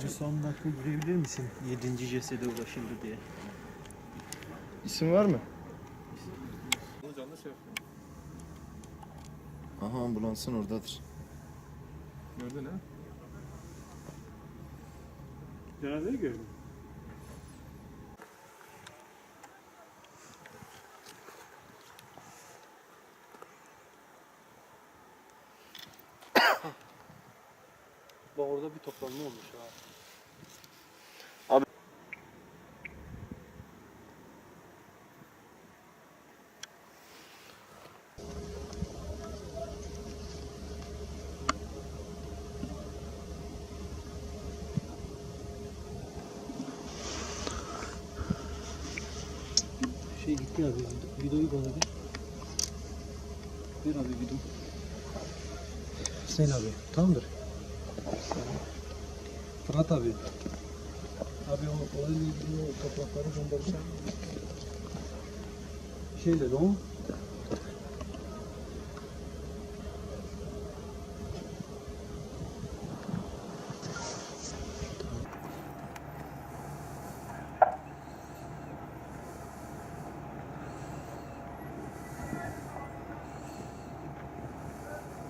Abi son dakika girebilir misin? 7. cesede ulaşıldı diye. İsim var mı? Canlı şey yapıyor. Aha, ambulansın oradadır. Gördün ha? Cenazeyi gördüm. Bak orada bir toplanma olmuş ha. Şey gitti abi. Videoyu bana ver. Ver abi video. Hüseyin abi. Tamamdır. Fırat abi. Abi o olayla ilgili o toprakları göndereceğim. Şeyle de o.